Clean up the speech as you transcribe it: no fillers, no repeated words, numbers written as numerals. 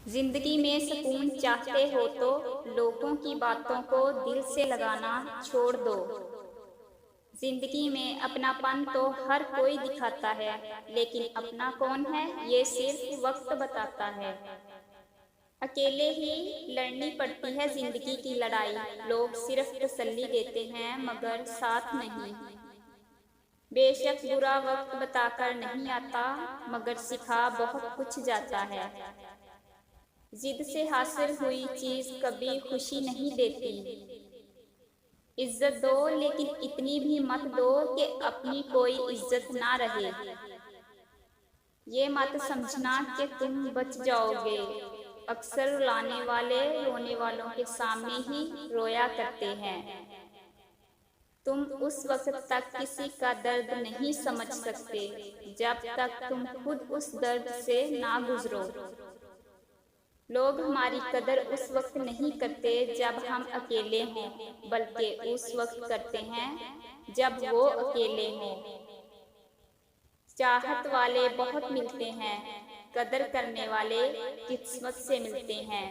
जिंदगी में सुकून चाहते हो तो लोगों की बातों को दिल से लगाना छोड़ दो। जिंदगी में अपनापन तो हर कोई दिखाता है, लेकिन अपना कौन है ये सिर्फ वक्त बताता है। अकेले ही लड़नी पड़ती है जिंदगी की लड़ाई। लोग सिर्फ तसल्ली देते हैं मगर साथ नहीं। बेशक बुरा वक्त बताकर नहीं आता, मगर सिखा बहुत कुछ जाता है। जिद से हासिल हुई चीज कभी खुशी नहीं देती। इज्जत दो लेकिन इतनी भी मत दो कि अपनी कोई इज्जत ना रहे। ये मत समझना कि तुम बच जाओगे। अक्सर रुलाने वाले रोने वालों के सामने ही रोया करते हैं। तुम उस वक्त तक किसी का दर्द नहीं समझ सकते जब तक तुम खुद उस दर्द से ना गुजरो। लोग हमारी कदर उस वक्त नहीं करते जब हम अकेले हों, बल्कि उस वक्त करते हैं जब वो अकेले हों। चाहत वाले बहुत मिलते हैं, कदर करने वाले किस्मत से मिलते हैं।